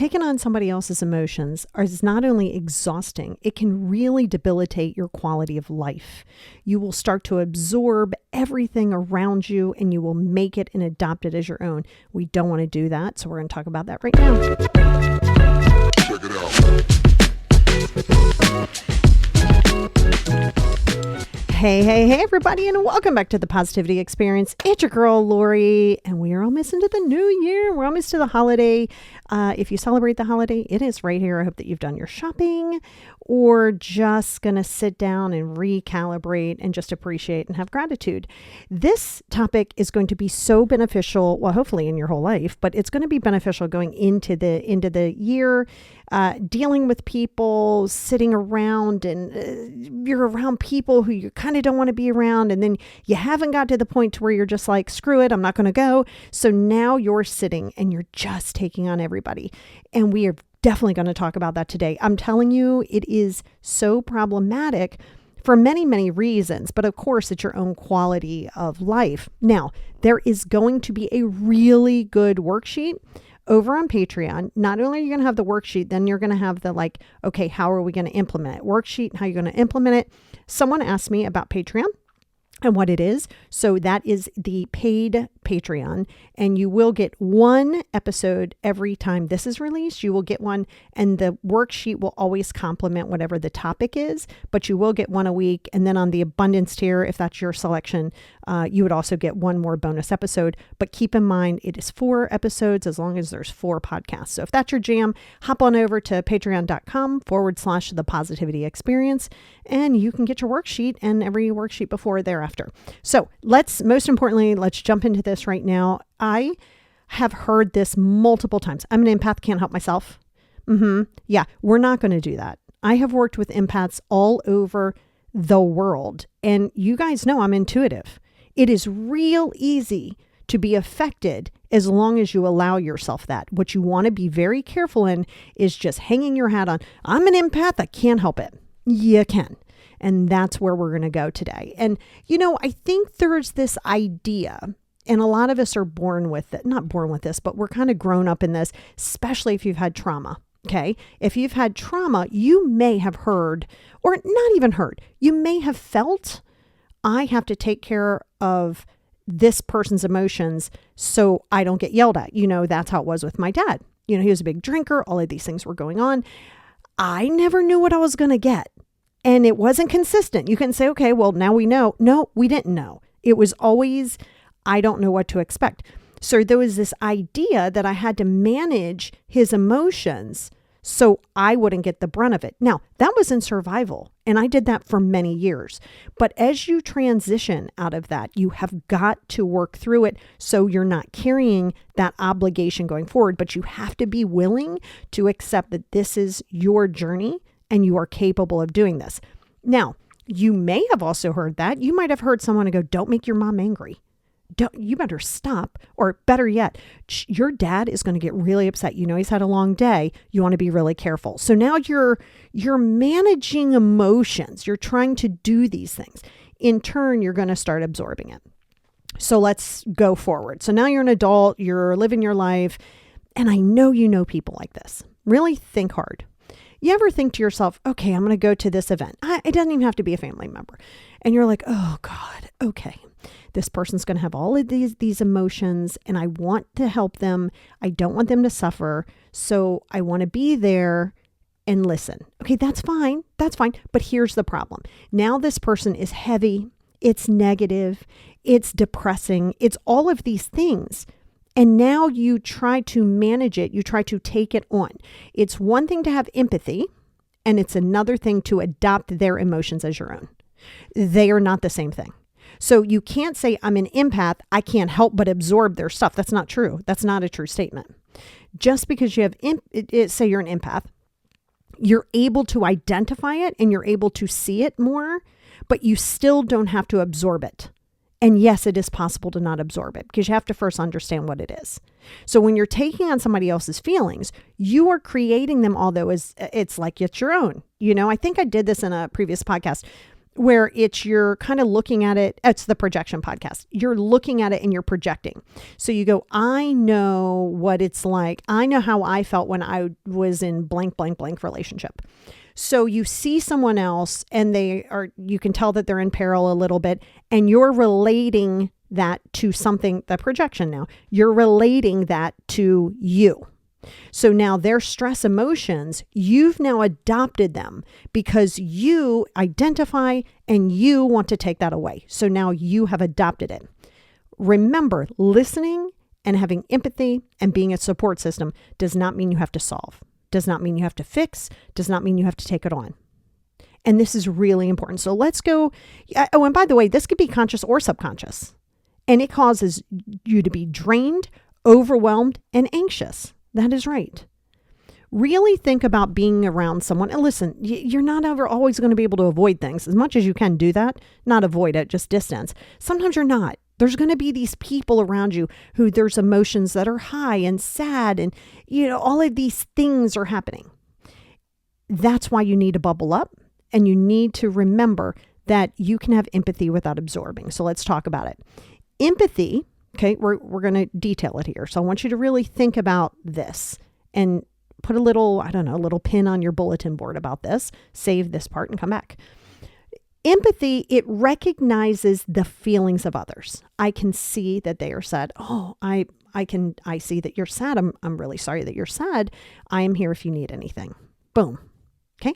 taking on somebody else's emotions is not only exhausting, it can really debilitate your quality of life. You will start to absorb everything around you and you will make it and adopt it as your own. We don't want to do that, so we're going to talk about that right now. Check it out. Hey, everybody, and welcome back to the Positivity Experience. It's your girl, Lori, and we are almost into the new year. We're almost to the holiday. If you celebrate the holiday, it is right here. I hope that you've done your shopping or just going to sit down and recalibrate and just appreciate and have gratitude. This topic is going to be so beneficial, well, hopefully in your whole life, but it's going to be beneficial going into the year, dealing with people, sitting around, and you're around people who you kind of don't want to be around, and then you haven't got to the point to where you're just like, screw it, I'm not going to go. So now you're sitting and you're just taking on everybody. And we are definitely going to talk about that today. I'm telling you, it is so problematic for many, many reasons, but of course it's your own quality of life. Now, there is going to be a really good worksheet over on Patreon. Not only are you going to have the worksheet, then you're going to have the okay, how are we going to implement it? Worksheet, how you're going to implement it. Someone asked me about Patreon and what it is. So that is the paid Patreon, and you will get one episode every time this is released. You will get one, and the worksheet will always complement whatever the topic is, but you will get one a week. And then on the abundance tier, if that's your selection, you would also get one more bonus episode. But keep in mind, it is 4 episodes as long as there's 4 podcasts. So if that's your jam, hop on over to patreon.com/the positivity experience, and you can get your worksheet and every worksheet before thereafter. So most importantly, let's jump into this right now. I have heard this multiple times. I'm an empath, can't help myself. Yeah, we're not going to do that. I have worked with empaths all over the world, and you guys know I'm intuitive. It is real easy to be affected as long as you allow yourself that. What you want to be very careful in is just hanging your hat on, I'm an empath, I can't help it. You can. And that's where we're going to go today. And, I think there's this idea, and a lot of us are born with it, not born with this, but we're kind of grown up in this, especially if you've had trauma. Okay. If you've had trauma, you may have heard, or not even heard, you may have felt, I have to take care of this person's emotions so I don't get yelled at. That's how it was with my dad. He was a big drinker. All of these things were going on. I never knew what I was going to get. And it wasn't consistent. You can say, okay, well, now we know. No, we didn't know. It was always, I don't know what to expect. So there was this idea that I had to manage his emotions so I wouldn't get the brunt of it. Now, that was in survival, and I did that for many years. But as you transition out of that, you have got to work through it so you're not carrying that obligation going forward. But you have to be willing to accept that this is your journey and you are capable of doing this. Now, you may have also heard that. You might have heard someone go, don't make your mom angry. You better stop. Or better yet, your dad is going to get really upset. He's had a long day. You want to be really careful. So now you're managing emotions. You're trying to do these things. In turn, you're going to start absorbing it. So let's go forward. So now you're an adult, you're living your life. And I know you know people like this. Really think hard. You ever think to yourself, okay, I'm going to go to this event. It doesn't even have to be a family member. And you're like, oh God, okay. This person's going to have all of these emotions and I want to help them. I don't want them to suffer. So I want to be there and listen. Okay, that's fine. That's fine. But here's the problem. Now this person is heavy. It's negative. It's depressing. It's all of these things. And now you try to manage it. You try to take it on. It's one thing to have empathy, and it's another thing to adopt their emotions as your own. They are not the same thing. So you can't say, I'm an empath, I can't help but absorb their stuff. That's not true. That's not a true statement. Just because you have, say you're an empath, you're able to identify it and you're able to see it more, but you still don't have to absorb it. And yes, it is possible to not absorb it because you have to first understand what it is. So when you're taking on somebody else's feelings, you are creating them, although it's like it's your own. I think I did this in a previous podcast. where you're kind of looking at it. It's the projection podcast. You're looking at it and you're projecting. So you go, I know what it's like. I know how I felt when I was in blank, blank, blank relationship. So you see someone else and you can tell that they're in peril a little bit, and you're relating that to something, the projection now, you're relating that to you. So now their stress emotions, you've now adopted them because you identify and you want to take that away. So now you have adopted it. Remember, listening and having empathy and being a support system does not mean you have to solve, does not mean you have to fix, does not mean you have to take it on. And this is really important. So let's go. Oh, and by the way, this could be conscious or subconscious, and it causes you to be drained, overwhelmed, and anxious. That is right. Really think about being around someone. And listen, you're not ever always going to be able to avoid things. As much as you can do that, not avoid it, just distance. Sometimes you're not. There's going to be these people around you who there's emotions that are high and sad, and all of these things are happening. That's why you need to bubble up, and you need to remember that you can have empathy without absorbing. So let's talk about it. Empathy. Okay, we're going to detail it here. So I want you to really think about this and put a little pin on your bulletin board about this. Save this part and come back. Empathy, it recognizes the feelings of others. I can see that they are sad. Oh, I see that you're sad. I'm really sorry that you're sad. I am here if you need anything. Boom. Okay.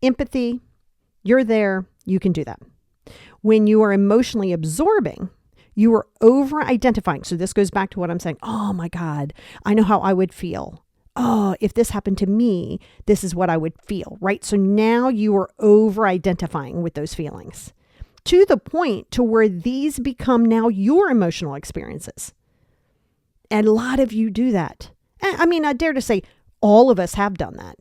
Empathy, you're there. You can do that. When you are emotionally absorbing, you are over-identifying. So this goes back to what I'm saying. Oh my God, I know how I would feel. Oh, if this happened to me, this is what I would feel, right? So now you are over-identifying with those feelings to the point to where these become now your emotional experiences. And a lot of you do that. I mean, I dare to say all of us have done that.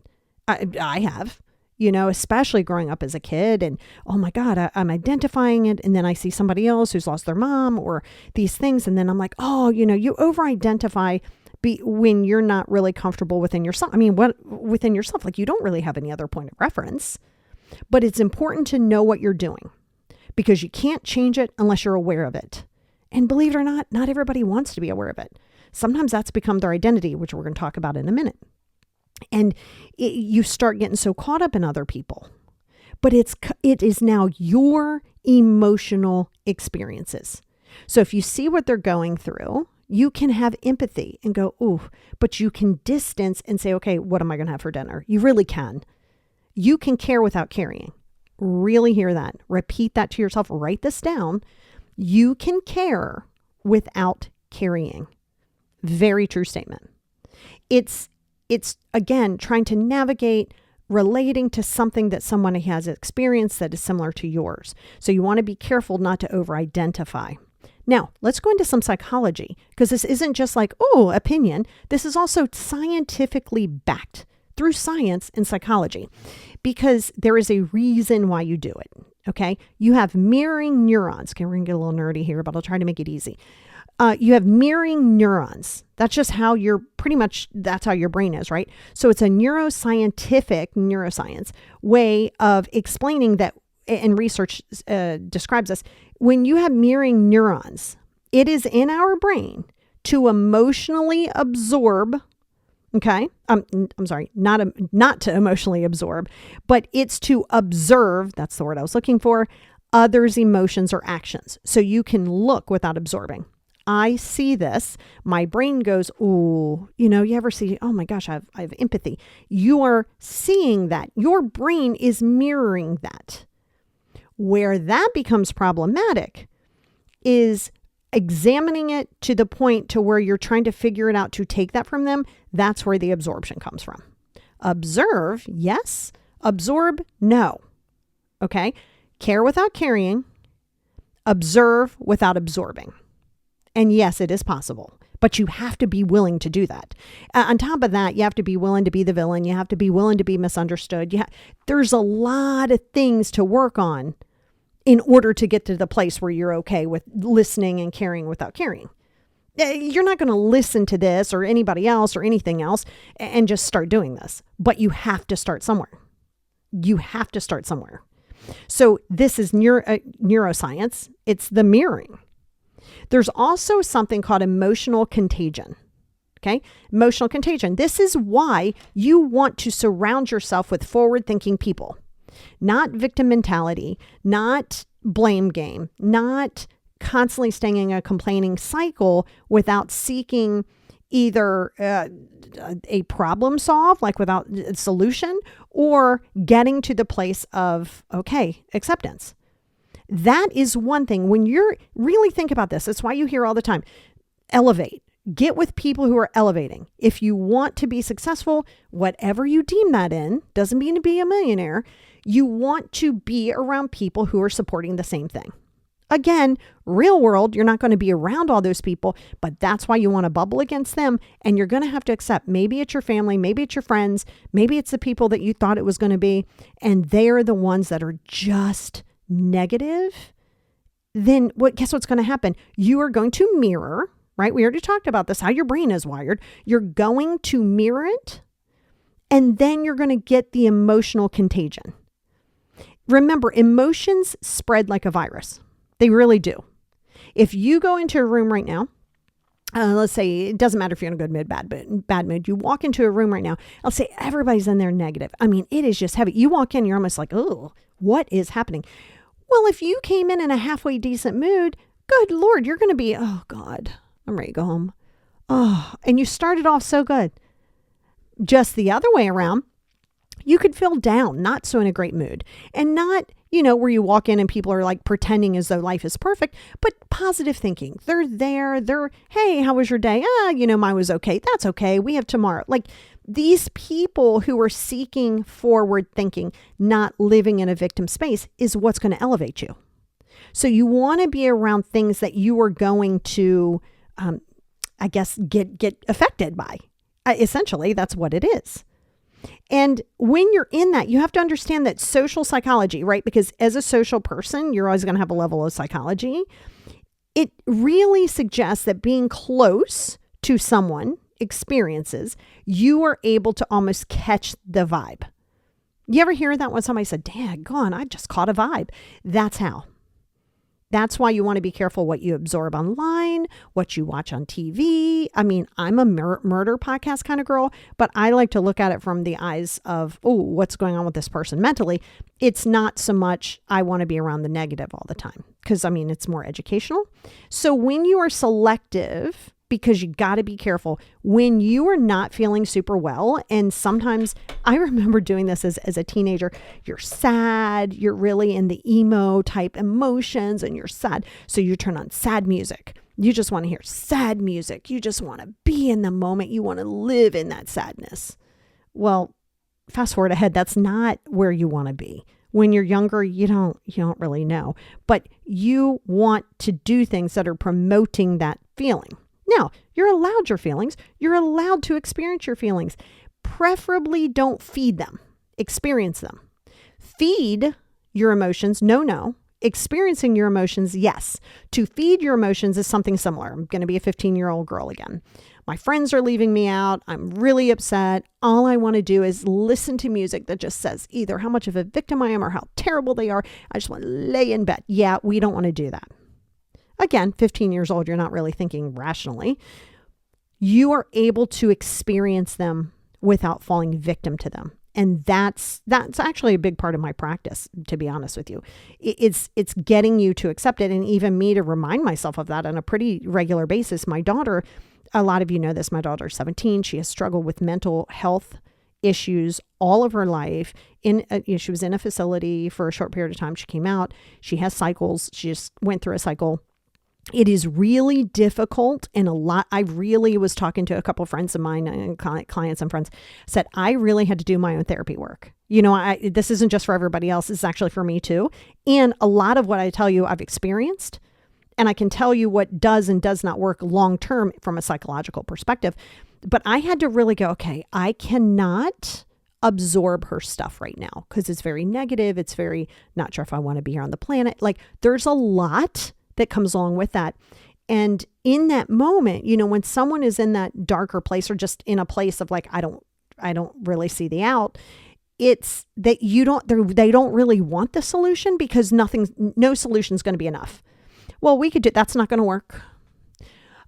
I have. Especially growing up as a kid, and oh my God, I'm identifying it. And then I see somebody else who's lost their mom or these things. And then I'm like, oh, you over-identify when you're not really comfortable within yourself. I mean, within yourself, like you don't really have any other point of reference, but it's important to know what you're doing because you can't change it unless you're aware of it. And believe it or not everybody wants to be aware of it. Sometimes that's become their identity, which we're going to talk about in a minute. And you start getting so caught up in other people, but it is now your emotional experiences. So if you see what they're going through, you can have empathy and go, ooh, but you can distance and say, okay, what am I going to have for dinner? You really can. You can care without carrying. Really hear that. Repeat that to yourself. Write this down. You can care without carrying. Very true statement. It's again, trying to navigate relating to something that someone has experienced that is similar to yours. So you want to be careful not to over-identify. Now, let's go into some psychology because this isn't just like, oh, opinion. This is also scientifically backed through science and psychology because there is a reason why you do it. Okay. You have mirroring neurons. Okay. We're going to get a little nerdy here, but I'll try to make it easy. You have mirroring neurons. That's just how that's how your brain is, right? So it's a neuroscience way of explaining that, and research describes this. When you have mirroring neurons, it is in our brain to emotionally absorb, okay? I'm sorry, not to emotionally absorb, but it's to observe, that's the word I was looking for, others' emotions or actions. So you can look without absorbing. I see this. My brain goes, ooh, you ever see, oh my gosh, I have empathy. You are seeing that. Your brain is mirroring that. Where that becomes problematic is examining it to the point to where you're trying to figure it out to take that from them. That's where the absorption comes from. Observe, yes. Absorb, no. Okay. Care without carrying. Observe without absorbing. And yes, it is possible, but you have to be willing to do that. On top of that, you have to be willing to be the villain. You have to be willing to be misunderstood. There's a lot of things to work on in order to get to the place where you're okay with listening and caring without carrying. You're not going to listen to this or anybody else or anything else and just start doing this, but you have to start somewhere. You have to start somewhere. So this is neuroscience. It's the mirroring. There's also something called emotional contagion. Okay. Emotional contagion. This is why you want to surround yourself with forward-thinking people, not victim mentality, not blame game, not constantly staying in a complaining cycle without seeking either a problem solved, like without a solution, or getting to the place of, okay, acceptance. That is one thing. When you're really think about this, that's why you hear all the time, elevate. Get with people who are elevating. If you want to be successful, whatever you deem that in, doesn't mean to be a millionaire, you want to be around people who are supporting the same thing. Again, real world, you're not going to be around all those people, but that's why you want to bubble against them. And you're going to have to accept, maybe it's your family, maybe it's your friends, maybe it's the people that you thought it was going to be, and they're the ones that are just negative. Then guess what's going to happen? You are going to mirror, right? We already talked about this, how your brain is wired. You're going to mirror it, and then you're going to get the emotional contagion. Remember, emotions spread like a virus. They really do. If you go into a room right now, let's say, it doesn't matter if you're in a good mood, bad mood, you walk into a room right now, I'll say everybody's in there negative. I mean, it is just heavy. You walk in, you're almost like, oh, what is happening? Well, if you came in a halfway decent mood, good Lord, you're going to be, oh God, I'm ready to go home. Oh, and you started off so good. Just the other way around, you could feel down, not so in a great mood, and not, where you walk in and people are like pretending as though life is perfect, but positive thinking. They're there. Hey, how was your day? Mine was okay. That's okay. We have tomorrow. Like these people who are seeking forward thinking, not living in a victim space, is what's going to elevate you. So you want to be around things that you are going to, get affected by. Essentially, that's what it is. And when you're in that, you have to understand that social psychology, right? Because as a social person, you're always going to have a level of psychology. It really suggests that being close to someone experiences, you are able to almost catch the vibe. You ever hear that when somebody said, daggone, I just caught a vibe? That's how. That's why you want to be careful what you absorb online, what you watch on TV. I mean, I'm a murder podcast kind of girl, but I like to look at it from the eyes of, what's going on with this person mentally. It's not so much I want to be around the negative all the time because, it's more educational. So when you are selective, because you got to be careful when you are not feeling super well. And sometimes I remember doing this as a teenager. You're sad. You're really in the emo type emotions and you're sad. So you turn on sad music. You just want to hear sad music. You just want to be in the moment. You want to live in that sadness. Well, fast forward ahead. That's not where you want to be. When you're younger, you don't really know, but you want to do things that are promoting that feeling. Now, you're allowed your feelings. You're allowed to experience your feelings. Preferably don't feed them. Experience them. Feed your emotions. No. Experiencing your emotions, yes. To feed your emotions is something similar. I'm going to be a 15-year-old girl again. My friends are leaving me out. I'm really upset. All I want to do is listen to music that just says either how much of a victim I am or how terrible they are. I just want to lay in bed. Yeah, we don't want to do that. Again, 15 years old, you're not really thinking rationally. You are able to experience them without falling victim to them. And that's actually a big part of my practice, to be honest with you. It's getting you to accept it, and even me to remind myself of that on a pretty regular basis. My daughter, a lot of you know this, my daughter's 17. She has struggled with mental health issues all of her life. She was in a facility for a short period of time. She came out. She has cycles. She just went through a cycle. It is really difficult, and I really was talking to a couple of friends of mine and clients and friends, said I really had to do my own therapy work. This isn't just for everybody else. It's actually for me too. And a lot of what I tell you, I've experienced, and I can tell you what does and does not work long-term from a psychological perspective. But I had to really go, okay, I cannot absorb her stuff right now because it's very negative. It's very not sure if I want to be here on the planet. Like there's a lot that comes along with that. And in that moment, when someone is in that darker place or just in a place of like, I don't really see the out, it's that they don't really want the solution because no solution's going to be enough. Well, we could do, that's not going to work.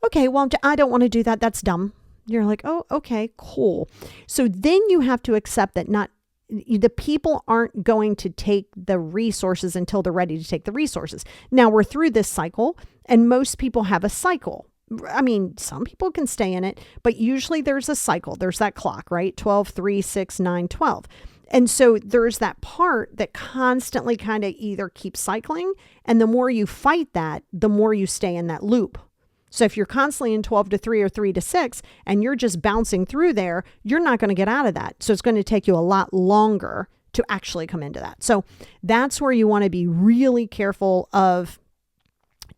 Okay, well, I don't want to do that. That's dumb. You're like, oh, okay, cool. So then you have to accept that the people aren't going to take the resources until they're ready to take the resources. Now we're through this cycle, and most people have a cycle. I mean, some people can stay in it, but usually there's a cycle. There's that clock, right? 12, 3, 6, 9, 12. And so there's that part that constantly kind of either keeps cycling, and the more you fight that, the more you stay in that loop. So if you're constantly in 12 to 3 or 3 to 6 and you're just bouncing through there, you're not going to get out of that. So it's going to take you a lot longer to actually come into that. So that's where you want to be really careful of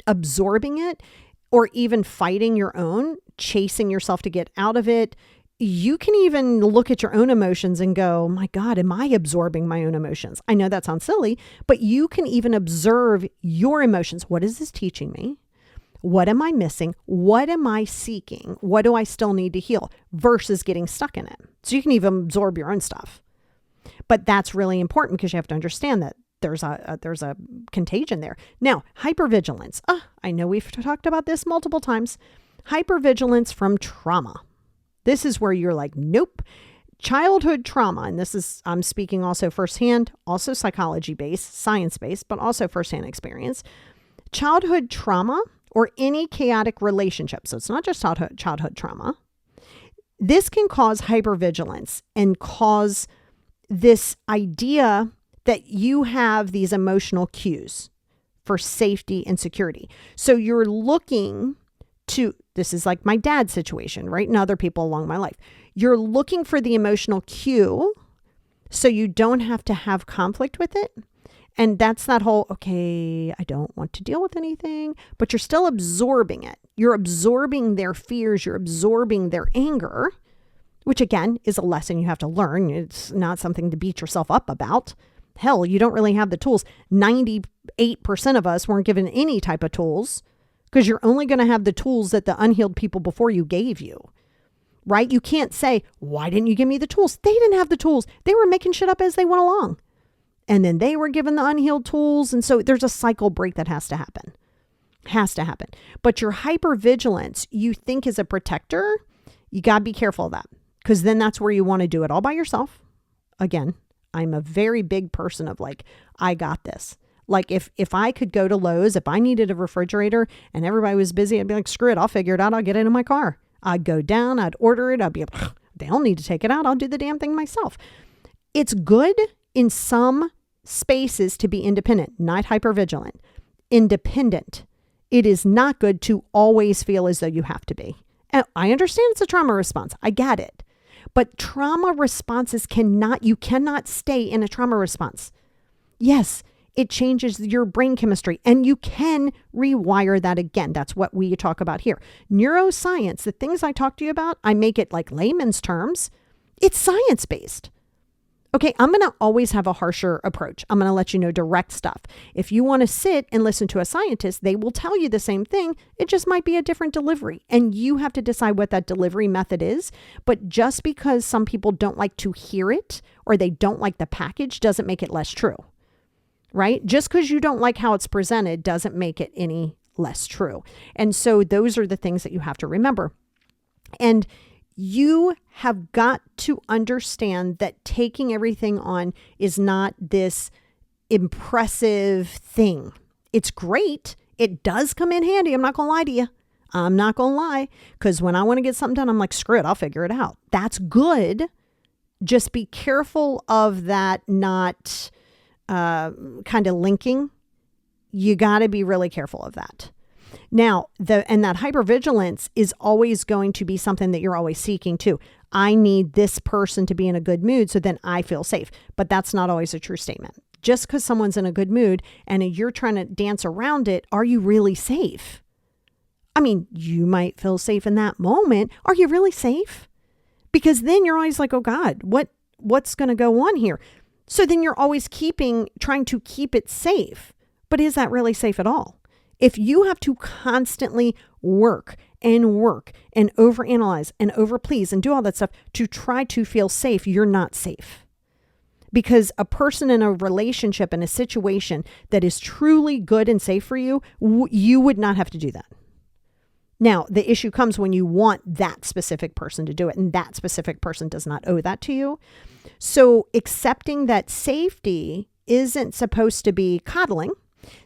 absorbing it or even fighting your own, chasing yourself to get out of it. You can even look at your own emotions and go, my God, am I absorbing my own emotions? I know that sounds silly, but you can even observe your emotions. What is this teaching me? What am I missing? What am I seeking? What do I still need to heal versus getting stuck in it? So you can even absorb your own stuff. But that's really important because you have to understand that there's a contagion there. Now, hypervigilance. I know we've talked about this multiple times. Hypervigilance from trauma. This is where you're like, nope. Childhood trauma, and I'm speaking also firsthand, also psychology-based, science-based, but also firsthand experience. Childhood trauma or any chaotic relationship, so it's not just childhood trauma, this can cause hypervigilance and cause this idea that you have these emotional cues for safety and security. So you're looking to, this is like my dad's situation, right? And other people along my life. You're looking for the emotional cue so you don't have to have conflict with it. And that's that whole, okay, I don't want to deal with anything, but you're still absorbing it. You're absorbing their fears. You're absorbing their anger, which again is a lesson you have to learn. It's not something to beat yourself up about. Hell, you don't really have the tools. 98% of us weren't given any type of tools because you're only going to have the tools that the unhealed people before you gave you, right? You can't say, why didn't you give me the tools? They didn't have the tools. They were making shit up as they went along. And then they were given the unhealed tools. And so there's a cycle break that has to happen. But your hypervigilance, you think is a protector, you got to be careful of that because then that's where you want to do it all by yourself. Again, I'm a very big person of like, I got this. Like if I could go to Lowe's, if I needed a refrigerator and everybody was busy, I'd be like, screw it, I'll figure it out. I'll get it in my car. I'd go down, I'd order it. I'd be like, they don't need to take it out. I'll do the damn thing myself. It's good in some spaces to be independent, not hypervigilant. Independent. It is not good to always feel as though you have to be. And I understand it's a trauma response. I get it. But trauma responses you cannot stay in a trauma response. Yes, it changes your brain chemistry and you can rewire that again. That's what we talk about here. Neuroscience, the things I talk to you about, I make it like layman's terms. It's science-based. Okay, I'm going to always have a harsher approach. I'm going to let you know direct stuff. If you want to sit and listen to a scientist, they will tell you the same thing. It just might be a different delivery. And you have to decide what that delivery method is. But just because some people don't like to hear it or they don't like the package doesn't make it less true, right? Just because you don't like how it's presented doesn't make it any less true. And so those are the things that you have to remember. And you have got to understand that taking everything on is not this impressive thing. It's great. It does come in handy. I'm not going to lie to you. I'm not going to lie. Because when I want to get something done, I'm like, screw it, I'll figure it out. That's good. Just be careful of that not kind of linking. You got to be really careful of that. Now, that hypervigilance is always going to be something that you're always seeking too. I need this person to be in a good mood so then I feel safe. But that's not always a true statement. Just because someone's in a good mood and you're trying to dance around it, are you really safe? I mean, you might feel safe in that moment. Are you really safe? Because then you're always like, oh God, what's going to go on here? So then you're always trying to keep it safe. But is that really safe at all? If you have to constantly work and overanalyze and overplease and do all that stuff to try to feel safe, you're not safe. Because a person in a relationship, in a situation that is truly good and safe for you, you would not have to do that. Now, the issue comes when you want that specific person to do it, and that specific person does not owe that to you. So accepting that safety isn't supposed to be coddling.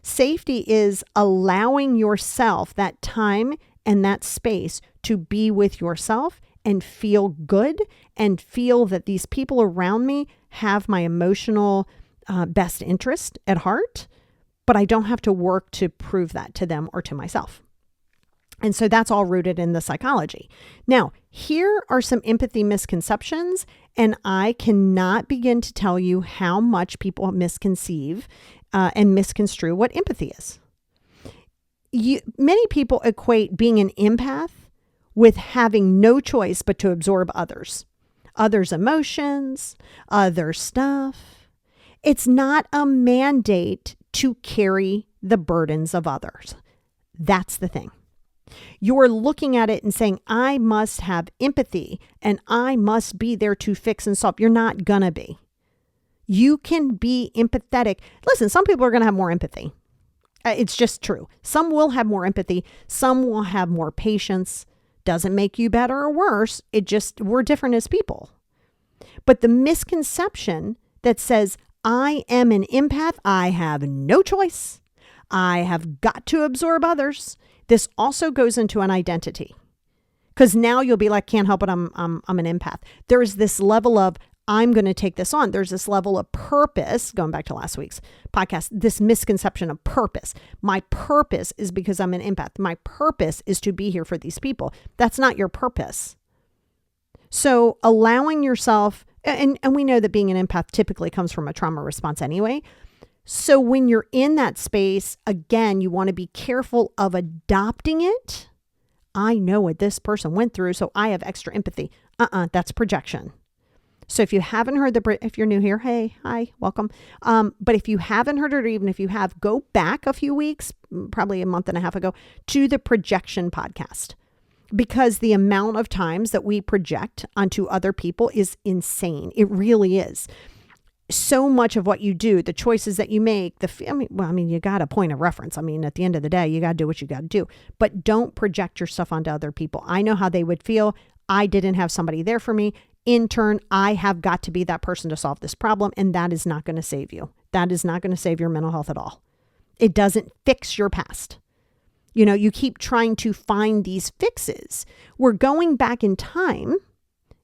Safety is allowing yourself that time and that space to be with yourself and feel good and feel that these people around me have my emotional best interest at heart, but I don't have to work to prove that to them or to myself. And so that's all rooted in the psychology. Now, here are some empathy misconceptions, and I cannot begin to tell you how much people misconceive and misconstrue what empathy is. Many people equate being an empath with having no choice but to absorb others' emotions, other stuff. It's not a mandate to carry the burdens of others. That's the thing. You're looking at it and saying, I must have empathy and I must be there to fix and solve. You're not going to be. You can be empathetic. Listen, some people are going to have more empathy. It's just true. Some will have more empathy. Some will have more patience. Doesn't make you better or worse. We're different as people. But the misconception that says, I am an empath, I have no choice, I have got to absorb others. This also goes into an identity. Because now you'll be like, can't help it, I'm an empath. There is this level of, I'm going to take this on. There's this level of purpose, going back to last week's podcast, this misconception of purpose. My purpose is because I'm an empath. My purpose is to be here for these people. That's not your purpose. So allowing yourself, and we know that being an empath typically comes from a trauma response anyway. So when you're in that space, again, you want to be careful of adopting it. I know what this person went through, so I have extra empathy. That's projection. So if you haven't heard if you're new here, hey, hi, welcome. But if you haven't heard it, or even if you have, go back a few weeks, probably a month and a half ago, to the projection podcast. Because the amount of times that we project onto other people is insane. It really is. So much of what you do, the choices that you make, you got a point of reference. At the end of the day, you got to do what you got to do. But don't project your stuff onto other people. I know how they would feel. I didn't have somebody there for me. In turn, I have got to be that person to solve this problem, and that is not going to save you. That is not going to save your mental health at all. It doesn't fix your past. You keep trying to find these fixes. Where going back in time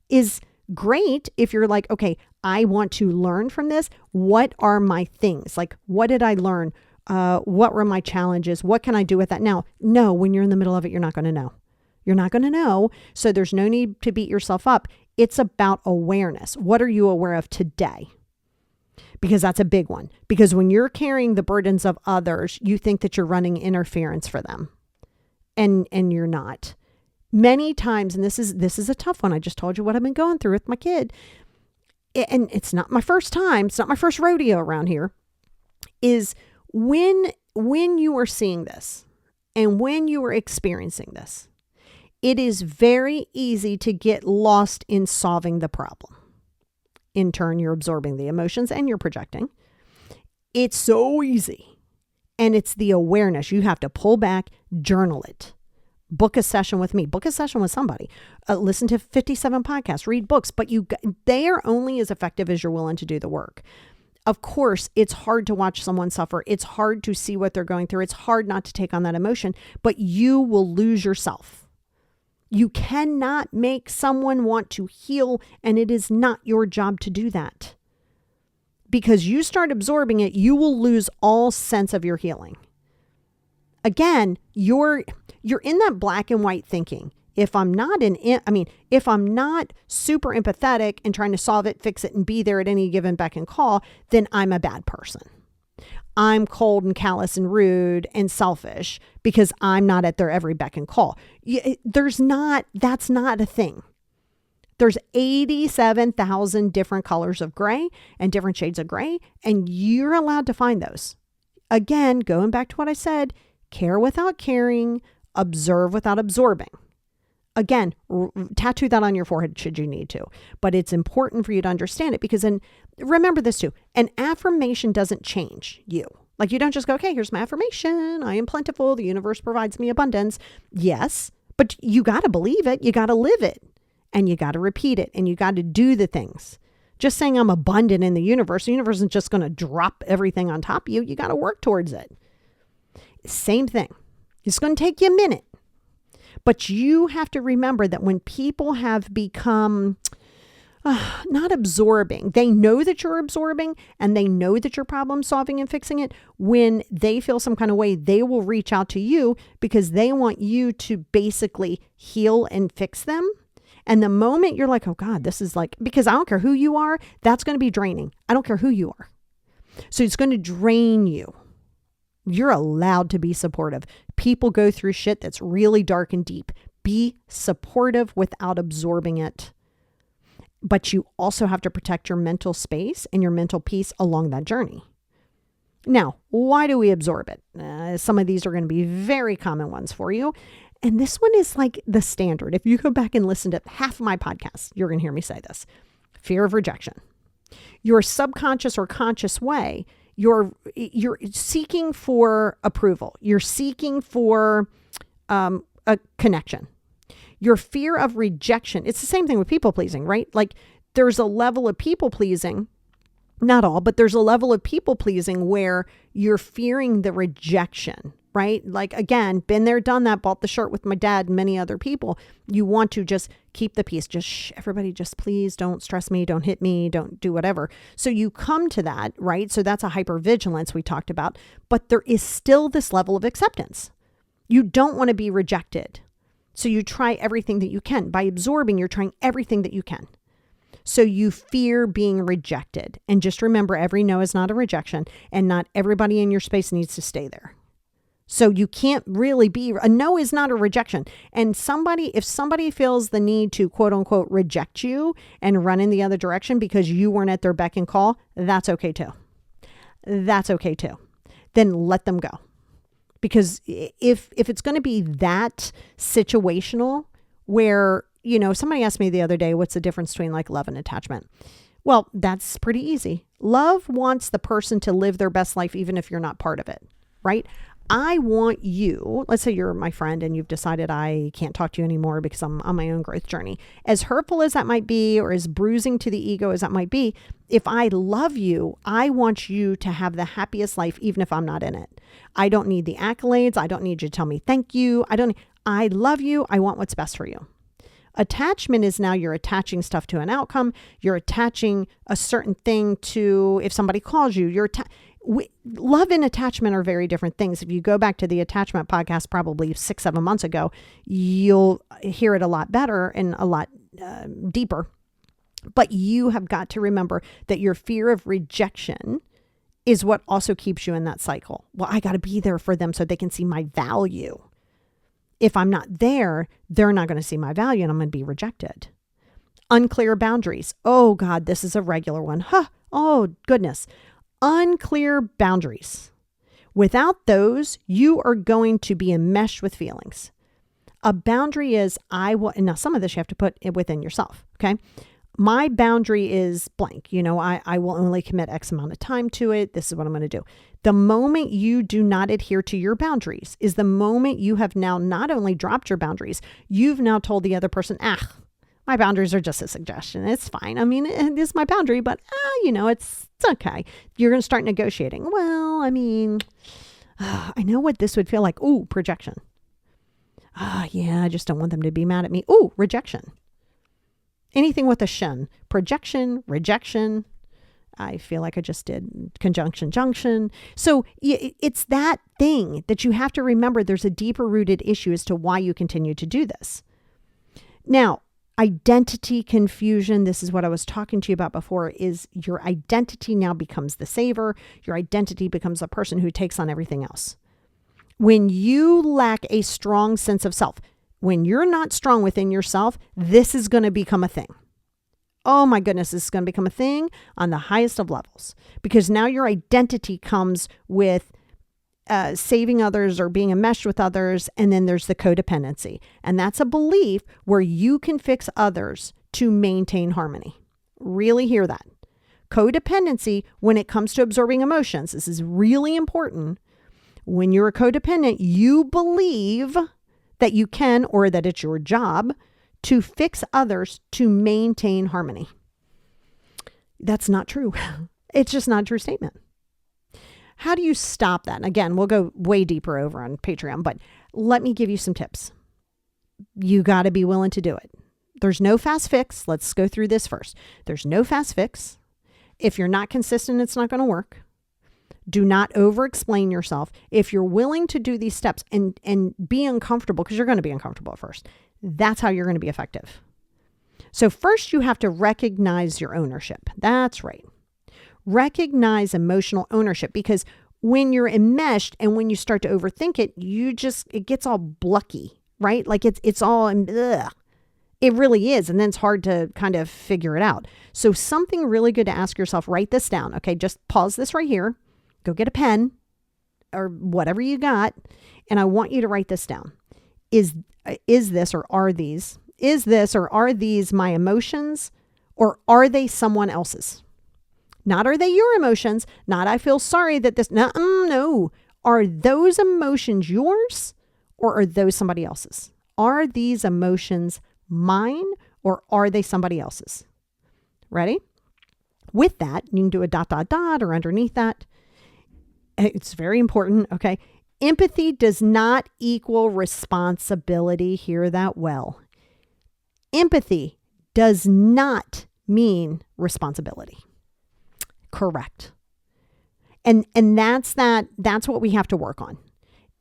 is great if you're like, okay, I want to learn from this. What are my things? Like, what did I learn? What were my challenges? What can I do with that now? No, when you're in the middle of it, you're not going to know. You're not going to know. So there's no need to beat yourself up. It's about awareness. What are you aware of today? Because that's a big one. Because when you're carrying the burdens of others, you think that you're running interference for them. And you're not. Many times, and this is a tough one. I just told you what I've been going through with my kid. And it's not my first time. It's not my first rodeo around here. Is when you are seeing this and when you are experiencing this, it is very easy to get lost in solving the problem. In turn, you're absorbing the emotions and you're projecting. It's so easy. And it's the awareness. You have to pull back, journal it. Book a session with me. Book a session with somebody. Listen to 57 podcasts. Read books. But they are only as effective as you're willing to do the work. Of course, it's hard to watch someone suffer. It's hard to see what they're going through. It's hard not to take on that emotion. But you will lose yourself. You cannot make someone want to heal, and it is not your job to do that. Because you start absorbing it, you will lose all sense of your healing. Again, you're in that black and white thinking. If I'm not super empathetic and trying to solve it, fix it, and be there at any given beck and call, then I'm a bad person. I'm cold and callous and rude and selfish because I'm not at their every beck and call. That's not a thing. There's 87,000 different colors of gray and different shades of gray, and you're allowed to find those. Again, going back to what I said, care without caring, observe without absorbing. Again, tattoo that on your forehead should you need to. But it's important for you to understand it because then remember this too. An affirmation doesn't change you. Like you don't just go, okay, here's my affirmation. I am plentiful. The universe provides me abundance. Yes, but you got to believe it. You got to live it and you got to repeat it and you got to do the things. Just saying I'm abundant in the universe isn't just going to drop everything on top of you. You got to work towards it. Same thing. It's going to take you a minute. But you have to remember that when people have become not absorbing, they know that you're absorbing and they know that you're problem solving and fixing it. When they feel some kind of way, they will reach out to you because they want you to basically heal and fix them. And the moment you're like, oh God, this is like, because I don't care who you are, that's going to be draining. I don't care who you are. So it's going to drain you. You're allowed to be supportive. People go through shit that's really dark and deep. Be supportive without absorbing it. But you also have to protect your mental space and your mental peace along that journey. Now, why do we absorb it? Some of these are going to be very common ones for you. And this one is like the standard. If you go back and listen to half of my podcast, you're going to hear me say this. Fear of rejection. Your subconscious or conscious way, you're seeking for approval. You're seeking for a connection. Your fear of rejection. It's the same thing with people pleasing, right? Like there's a level of people pleasing, not all, but there's a level of people pleasing where you're fearing the rejection, right? Like again, been there, done that, bought the shirt with my dad and many other people. You want to just keep the peace. Just everybody just please don't stress me, don't hit me, don't do whatever. So you come to that, right? So that's a hypervigilance we talked about, but there is still this level of acceptance. You don't want to be rejected. So you try everything that you can. By absorbing, you're trying everything that you can. So you fear being rejected. And just remember, every no is not a rejection and not everybody in your space needs to stay there. So you can't really a no is not a rejection. And if somebody feels the need to quote unquote reject you and run in the other direction because you weren't at their beck and call, that's okay too. That's okay too. Then let them go. Because if it's going to be that situational where, somebody asked me the other day, what's the difference between like love and attachment? Well, that's pretty easy. Love wants the person to live their best life, even if you're not part of it, right? I want you, let's say you're my friend and you've decided I can't talk to you anymore because I'm on my own growth journey. As hurtful as that might be, or as bruising to the ego as that might be, if I love you, I want you to have the happiest life, even if I'm not in it. I don't need the accolades. I don't need you to tell me thank you. I love you. I want what's best for you. Attachment is now you're attaching stuff to an outcome. You're attaching a certain thing to, if somebody calls you, love and attachment are very different things. If you go back to the attachment podcast, probably 6-7 months ago, you'll hear it a lot better and a lot deeper. But you have got to remember that your fear of rejection is what also keeps you in that cycle. Well, I got to be there for them so they can see my value. If I'm not there, they're not going to see my value and I'm going to be rejected. Unclear boundaries. Oh God, this is a regular one. Oh goodness. Unclear boundaries. Without those, you are going to be enmeshed with feelings. A boundary is, and now some of this you have to put within yourself, okay? My boundary is blank. I will only commit X amount of time to it. This is what I'm going to do. The moment you do not adhere to your boundaries is the moment you have now not only dropped your boundaries, you've now told the other person, my boundaries are just a suggestion. It's fine. I mean, it is my boundary, but it's okay. You're going to start negotiating. Well, I mean, I know what this would feel like. Ooh, projection. Yeah, I just don't want them to be mad at me. Ooh, rejection. Anything with a shin. Projection, rejection. I feel like I just did conjunction, junction. So it's that thing that you have to remember. There's a deeper rooted issue as to why you continue to do this. Now, identity confusion, this is what I was talking to you about before, is your identity now becomes the saver. Your identity becomes the person who takes on everything else. When you lack a strong sense of self, when you're not strong within yourself, this is going to become a thing. Oh my goodness, this is going to become a thing on the highest of levels because now your identity comes with saving others or being enmeshed with others. And then there's the codependency. And that's a belief where you can fix others to maintain harmony. Really hear that. Codependency, when it comes to absorbing emotions, this is really important. When you're a codependent, you believe that you can, or that it's your job to fix others to maintain harmony. That's not true. It's just not a true statement. How do you stop that? And again, we'll go way deeper over on Patreon, but let me give you some tips. You got to be willing to do it. There's no fast fix. Let's go through this first. There's no fast fix. If you're not consistent, it's not going to work. Do not over-explain yourself. If you're willing to do these steps and be uncomfortable, because you're going to be uncomfortable at first, that's how you're going to be effective. So first, you have to recognize your ownership. That's right. Recognize emotional ownership, because when you're enmeshed and when you start to overthink it, it gets all blucky, right? Like it's all, ugh. It really is. And then it's hard to kind of figure it out. So something really good to ask yourself, write this down. Okay, just pause this right here. Go get a pen or whatever you got. And I want you to write this down. Is this or are these my emotions, or are they someone else's? Not are they your emotions? Not I feel sorry that this, no. Are those emotions yours, or are those somebody else's? Are these emotions mine, or are they somebody else's? Ready? With that, you can do a ... or underneath that. It's very important, okay? Empathy does not equal responsibility. Hear that well. Empathy does not mean responsibility. Correct. And that's what we have to work on.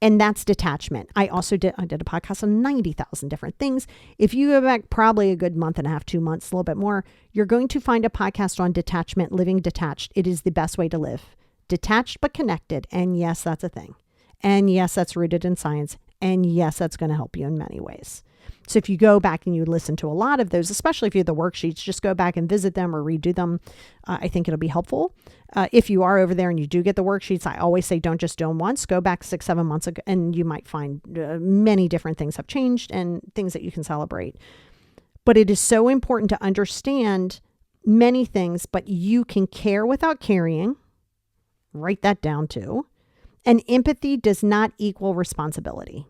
And that's detachment. I did a podcast on 90,000 different things. If you go back probably a good month and a half, 2 months, a little bit more, you're going to find a podcast on detachment, living detached. It is the best way to live. Detached but connected. And yes, that's a thing. And yes, that's rooted in science. And yes, that's going to help you in many ways. So if you go back and you listen to a lot of those, especially if you have the worksheets, just go back and visit them or redo them. I think it'll be helpful. If you are over there and you do get the worksheets, I always say don't just do them once. Go back 6-7 months ago and you might find many different things have changed and things that you can celebrate. But it is so important to understand many things, but you can care without carrying. Write that down too. And empathy does not equal responsibility.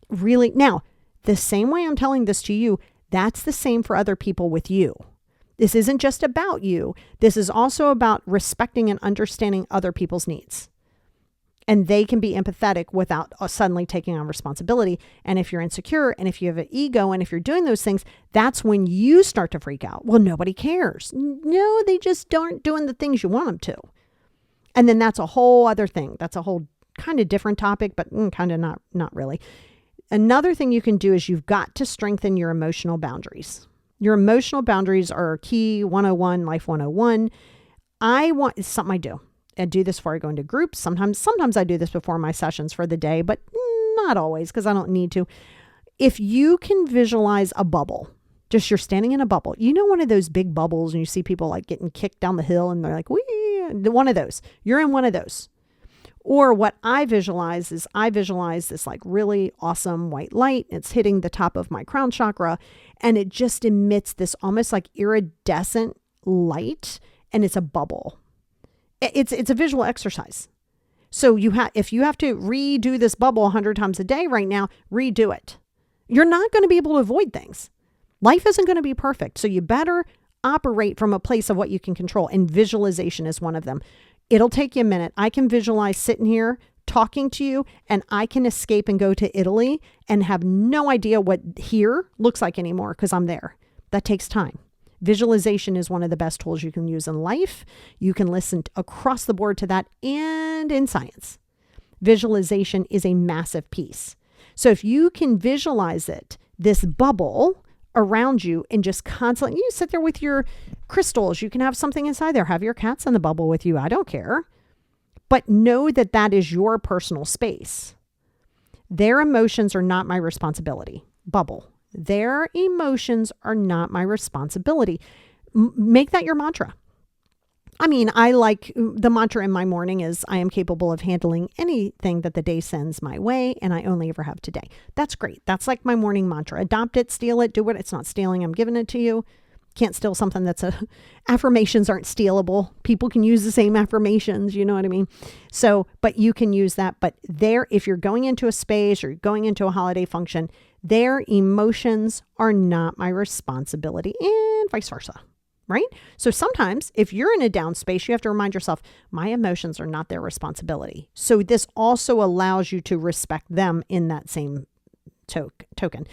Really. Now, the same way I'm telling this to you, that's the same for other people with you. This isn't just about you. This is also about respecting and understanding other people's needs. And they can be empathetic without suddenly taking on responsibility. And if you're insecure and if you have an ego and if you're doing those things, that's when you start to freak out. Well, nobody cares. No, they just aren't doing the things you want them to. And then that's a whole other thing. That's a whole kind of different topic, but kind of not really. Another thing you can do is you've got to strengthen your emotional boundaries. Your emotional boundaries are key 101, life 101. It's something I do. I do this before I go into groups. Sometimes I do this before my sessions for the day, but not always because I don't need to. If you can visualize a bubble, just you're standing in a bubble. You know, one of those big bubbles and you see people like getting kicked down the hill and they're like, wee, one of those. You're in one of those. Or what I visualize is this like really awesome white light. It's hitting the top of my crown chakra and it just emits this almost like iridescent light and it's a bubble. It's a visual exercise. So if you have to redo this bubble 100 times a day right now, redo it. You're not going to be able to avoid things. Life isn't going to be perfect. So you better operate from a place of what you can control. And visualization is one of them. It'll take you a minute. I can visualize sitting here talking to you and I can escape and go to Italy and have no idea what here looks like anymore because I'm there. That takes time. Visualization is one of the best tools you can use in life. You can listen across the board to that and in science. Visualization is a massive piece. So if you can visualize it, this bubble around you and just constantly, you sit there with your crystals, you can have something inside there, have your cats in the bubble with you. I don't care. But know that that is your personal space. Their emotions are not my responsibility. Bubble. Their emotions are not my responsibility. Make that your mantra. I mean, I like the mantra in my morning is I am capable of handling anything that the day sends my way, and I only ever have today. That's great. That's like my morning mantra. Adopt it, steal it, do it. It's not stealing. I'm giving it to you. Can't steal something affirmations aren't stealable. People can use the same affirmations, you know what I mean? So, but you can use that. But if you're going into a space or going into a holiday function, their emotions are not my responsibility, and vice versa, right? So sometimes if you're in a down space, you have to remind yourself, my emotions are not their responsibility. So this also allows you to respect them in that same token.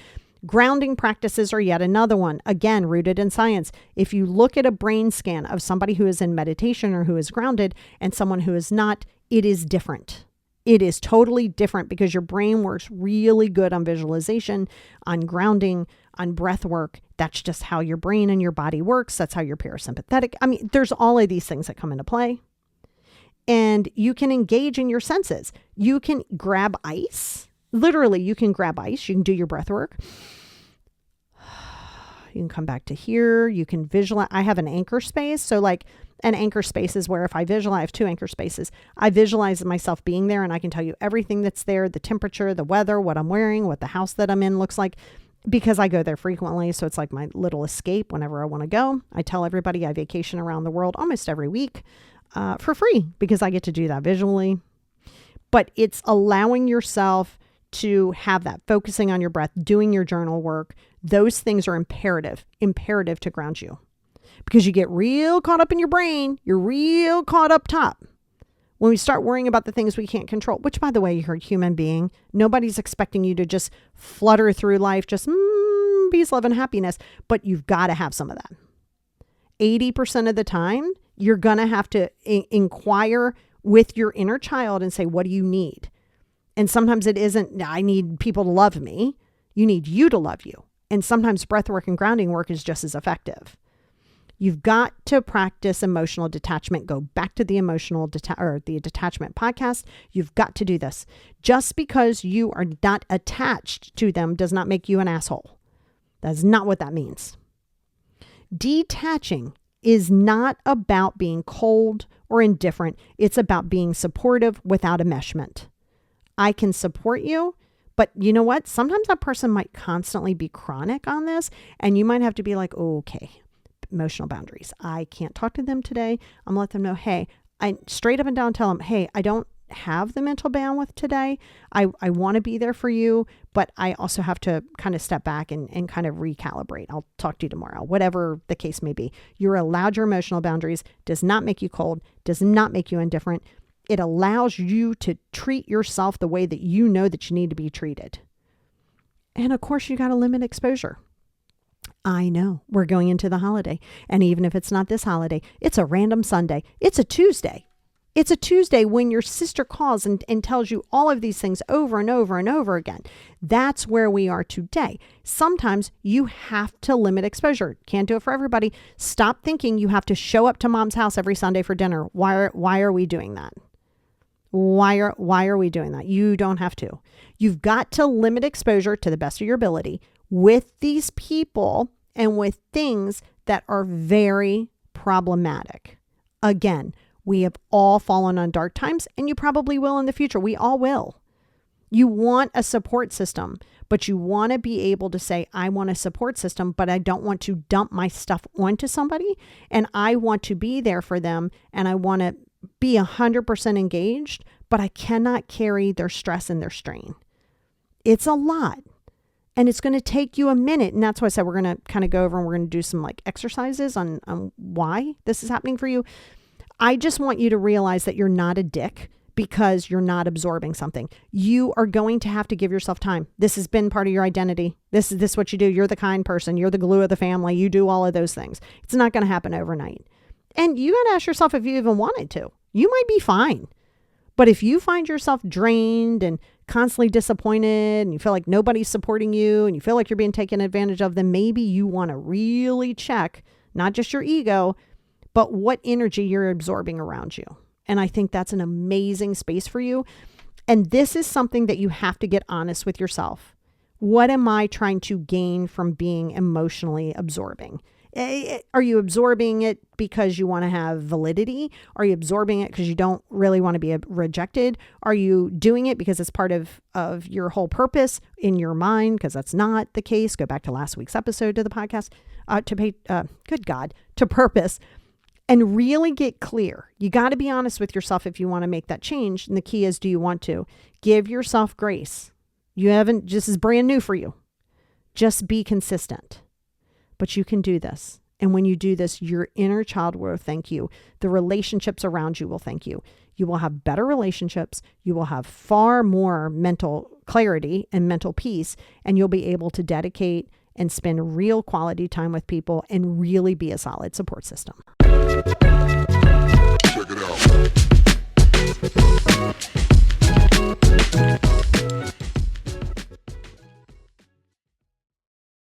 Grounding practices are yet another one, again, rooted in science. If you look at a brain scan of somebody who is in meditation or who is grounded and someone who is not, it is different. It is totally different because your brain works really good on visualization, on grounding, on breath work. That's just how your brain and your body works. That's how your parasympathetic. I mean, there's all of these things that come into play. And you can engage in your senses. You can grab ice. Literally, you can grab ice. You can do your breath work. You can come back to here. You can visualize. I have an anchor space. So like an anchor space is where if I visualize, I have 2 anchor spaces. I visualize myself being there and I can tell you everything that's there, the temperature, the weather, what I'm wearing, what the house that I'm in looks like, because I go there frequently. So it's like my little escape whenever I want to go. I tell everybody I vacation around the world almost every week for free because I get to do that visually. But it's allowing yourself to have that, focusing on your breath, doing your journal work. Those things are imperative to ground you, because you get real caught up in your brain. You're real caught up top when we start worrying about the things we can't control, which, by the way, you're a human being. Nobody's expecting you to just flutter through life, just peace, love, and happiness, but you've got to have some of that. 80% of the time, you're going to have to inquire with your inner child and say, what do you need? And sometimes it isn't, I need people to love me. You need you to love you. And sometimes breath work and grounding work is just as effective. You've got to practice emotional detachment. Go back to the the detachment podcast. You've got to do this. Just because you are not attached to them does not make you an asshole. That's not what that means. Detaching is not about being cold or indifferent. It's about being supportive without enmeshment. I can support you, but you know what? Sometimes that person might constantly be chronic on this, and you might have to be like, okay, emotional boundaries. I can't talk to them today. I'm gonna let them know, hey, I straight up and down tell them, hey, I don't have the mental bandwidth today. I want to be there for you, but I also have to kind of step back and kind of recalibrate. I'll talk to you tomorrow, whatever the case may be. You're allowed your emotional boundaries. Does not make you cold, does not make you indifferent. It allows you to treat yourself the way that you know that you need to be treated. And of course, you got to limit exposure. I know we're going into the holiday. And even if it's not this holiday, it's a random Sunday. It's a Tuesday. It's a Tuesday when your sister calls and tells you all of these things over and over and over again. That's where we are today. Sometimes you have to limit exposure. Can't do it for everybody. Stop thinking you have to show up to mom's house every Sunday for dinner. Why are we doing that? Why are we doing that? You don't have to. You've got to limit exposure to the best of your ability with these people and with things that are very problematic. Again, we have all fallen on dark times, and you probably will in the future. We all will. You want a support system, but you want to be able to say, I want a support system, but I don't want to dump my stuff onto somebody, and I want to be there for them, and I want to be 100% engaged, but I cannot carry their stress and their strain. It's a lot. And it's going to take you a minute. And that's why I said we're going to kind of go over and we're going to do some like exercises on why this is happening for you. I just want you to realize that you're not a dick because you're not absorbing something. You are going to have to give yourself time. This has been part of your identity. This is what you do. You're the kind person. You're the glue of the family. You do all of those things. It's not going to happen overnight. And you got to ask yourself if you even wanted to. You might be fine. But if you find yourself drained and constantly disappointed and you feel like nobody's supporting you and you feel like you're being taken advantage of, then maybe you want to really check not just your ego, but what energy you're absorbing around you. And I think that's an amazing space for you. And this is something that you have to get honest with yourself. What am I trying to gain from being emotionally absorbing? Are you absorbing it because you want to have validity? Are you absorbing it because you don't really want to be rejected? Are you doing it because it's part of your whole purpose in your mind? Because that's not the case. Go back to last week's episode of the podcast to purpose, and really get clear. You got to be honest with yourself if you want to make that change. And the key is, do you want to? Give yourself grace. This is brand new for you. Just be consistent. But you can do this. And when you do this, your inner child will thank you. The relationships around you will thank you. You will have better relationships. You will have far more mental clarity and mental peace. And you'll be able to dedicate and spend real quality time with people and really be a solid support system. Check it out.